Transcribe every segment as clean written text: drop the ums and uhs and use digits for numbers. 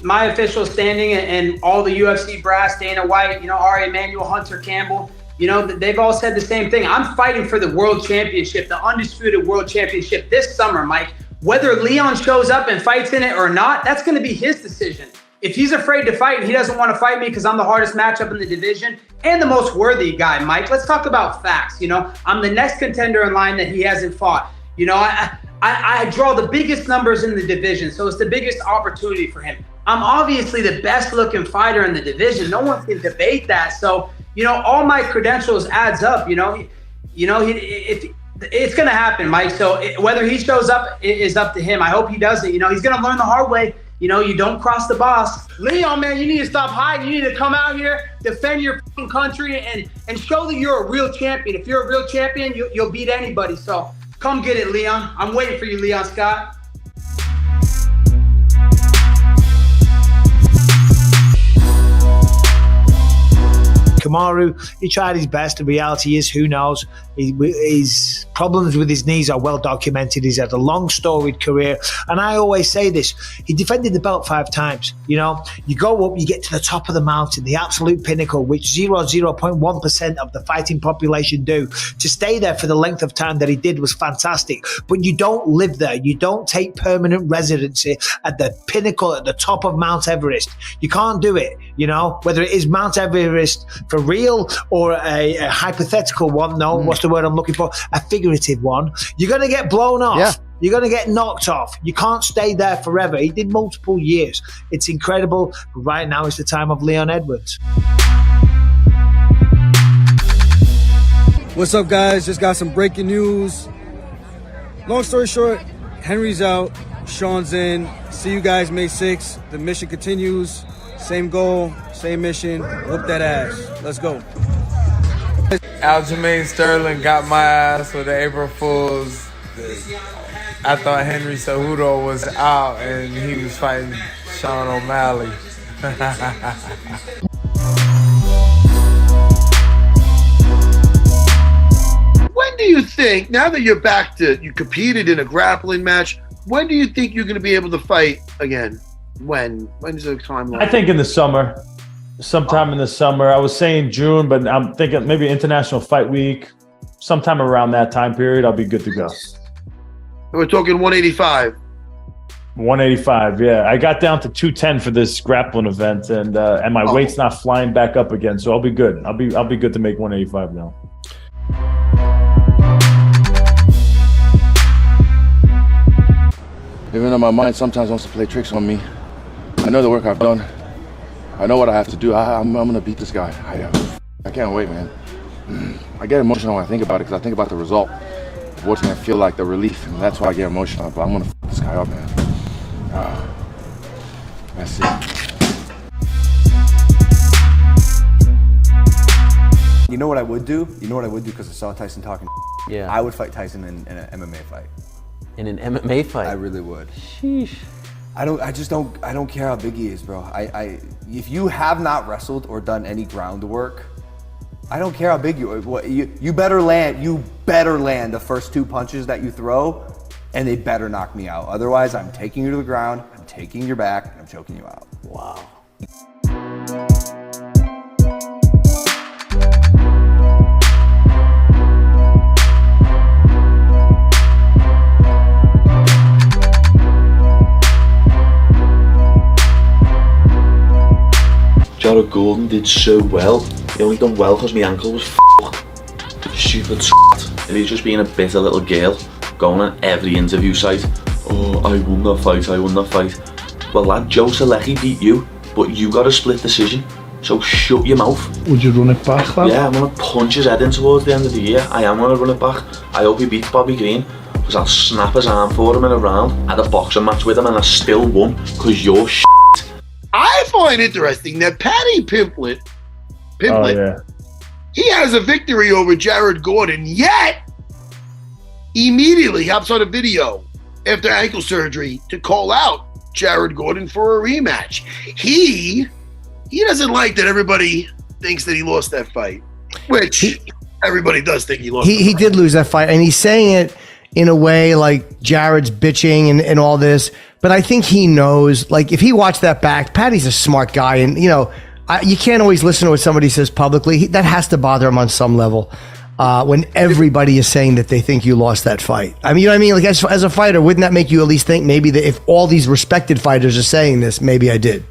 my official standing and all the UFC brass, Dana White, Ari Emanuel, Hunter Campbell, they've all said the same thing. I'm fighting for the world championship, the undisputed world championship this summer, Mike. Whether Leon shows up and fights in it or not, that's going to be his decision. If he's afraid to fight and he doesn't want to fight me because I'm the hardest matchup in the division and the most worthy guy, Mike, let's talk about facts. I'm the next contender in line that he hasn't fought. I draw the biggest numbers in the division, so it's the biggest opportunity for him. I'm obviously the best looking fighter in the division. No one can debate that. So, all my credentials adds up, it's going to happen, Mike. So whether he shows up is up to him. I hope he does it. He's going to learn the hard way. You don't cross the boss. Leon, man, you need to stop hiding. You need to come out here, defend your fucking country, and show that you're a real champion. If you're a real champion, you'll beat anybody. So come get it, Leon. I'm waiting for you, Leon Scott. Kamaru, he tried his best. The reality is, who knows? His problems with his knees are well documented. He's had a long storied career. And I always say this, he defended the belt 5 times. You go up, you get to the top of the mountain, the absolute pinnacle, which 0.1% of the fighting population do. To stay there for the length of time that he did was fantastic. But you don't live there. You don't take permanent residency at the pinnacle, at the top of Mount Everest. You can't do it, whether it is Mount Everest for real or a hypothetical one. No, what's the word I'm looking for? A figurative one. You're going to get blown off. Yeah. You're going to get knocked off. You can't stay there forever. He did multiple years. It's incredible. But right now is the time of Leon Edwards. What's up, guys? Just got some breaking news. Long story short, Henry's out. Sean's in. See you guys May 6th. The mission continues. Same goal, same mission. Whoop that ass. Let's go. Aljamain Sterling got my ass with the April Fools. I thought Henry Cejudo was out and he was fighting Sean O'Malley. When do you think, now that you're back to, you competed in a grappling match, when do you think you're going to be able to fight again? When's the timeline? I think in the summer. Sometime in the summer. I was saying June, but I'm thinking maybe International Fight Week. Sometime around that time period, I'll be good to go. We're talking 185. 185, yeah. I got down to 210 for this grappling event, and my weight's not flying back up again, so I'll be good. I'll be good to make 185 now. Even though my mind sometimes wants to play tricks on me, I know the work I've done. I know what I have to do. I'm going to beat this guy. I can't wait, man. I get emotional when I think about it because I think about the result of what's going to feel like, the relief, and that's why I get emotional. But I'm going to fuck this guy up, man. That's it. You know what I would do? Because I saw Tyson talking. Yeah. I would fight Tyson in an MMA fight. In an MMA fight? I really would. Sheesh. I don't care how big he is, bro. If you have not wrestled or done any groundwork, I don't care how big you are. You better land the first 2 punches that you throw, and they better knock me out. Otherwise, I'm taking you to the ground, I'm taking your back, and I'm choking you out. Wow. Jared Gordon did so well. He only done well because my ankle was f***ed. Stupid s***. And he's just being a bitter little girl, going on every interview site. Oh, I won that fight. Well, lad, Joe Selecki beat you, but you got a split decision. So shut your mouth. Would you run it back, lad? Yeah, I'm going to punch his head in towards the end of the year. I am going to run it back. I hope he beats Bobby Green, because I'll snap his arm for him in a round. I had a boxing match with him and I still won, because you're shit. I find interesting that Paddy Pimblett, he has a victory over Jared Gordon, yet immediately hops on a video after ankle surgery to call out Jared Gordon for a rematch. He doesn't like that everybody thinks that he lost that fight, which everybody does think he lost. He did lose that fight, and he's saying it in a way like Jared's bitching and all this, But I think he knows, like, if he watched that back, Paddy's a smart guy. And, you know, you can't always listen to what somebody says publicly. That has to bother him on some level when everybody is saying that they think you lost that fight. I mean, you know what I mean? Like, as a fighter, wouldn't that make you at least think maybe that if all these respected fighters are saying this, maybe I did?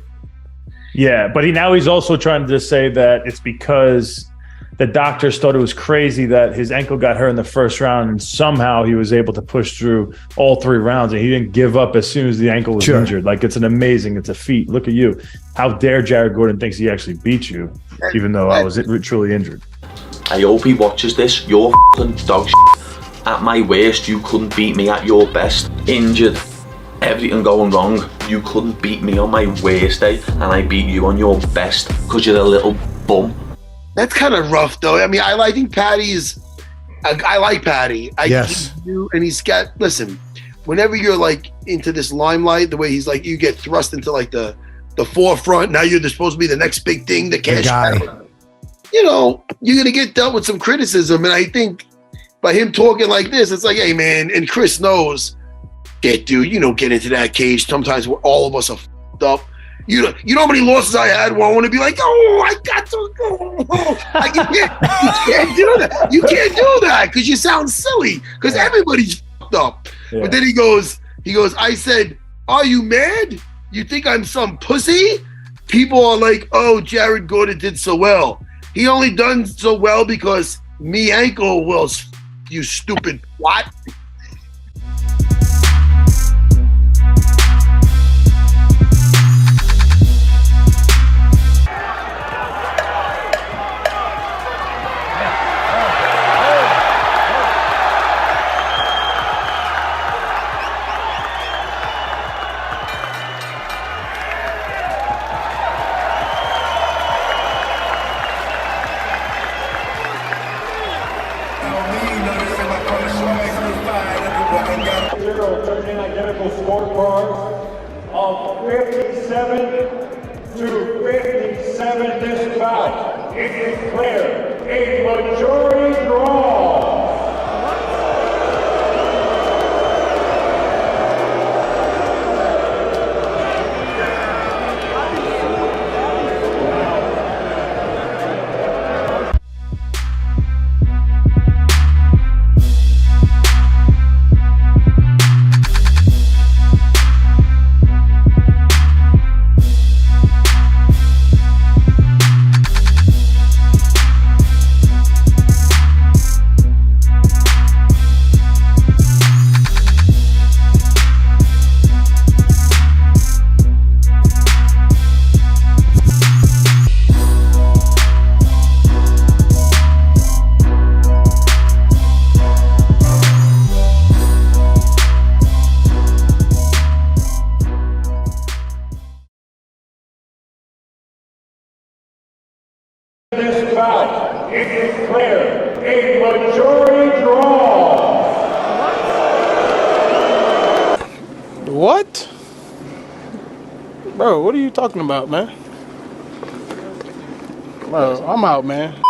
Yeah, but he's also trying to say that it's because the doctors thought it was crazy that his ankle got hurt in the first round, and somehow he was able to push through all 3 rounds, and he didn't give up as soon as the ankle was injured. Like, it's a feat. Look at you. How dare Jared Gordon thinks he actually beat you, even though I was truly injured. I hope he watches this. You're fucking dog shit. At my worst, you couldn't beat me. At your best, injured, everything going wrong, you couldn't beat me on my worst day, and I beat you on your best because you're a little bum. That's kind of rough, though. I mean, I think Paddy's. I like Paddy. Yes. And he's got. Listen, whenever you're like into this limelight, the way he's like, you get thrust into like the forefront. Now you're supposed to be the next big thing, the cash cow. You know, you're gonna get dealt with some criticism, and I think by him talking like this, it's like, hey, man, and Chris knows, dude, you don't get into that cage. Sometimes all of us are f***ed up. You know how many losses I had where I want to be like, oh, I got to go. Like, you can't do that. You can't do that because you sound silly because everybody's f***ed up. Yeah. But then he goes, I said, are you mad? You think I'm some pussy? People are like, oh, Jared Gordon did so well. He only done so well because me ankle was, you stupid what? This bout, it is declared a majority draw. What? Bro, what are you talking about, man? Bro, I'm out, man.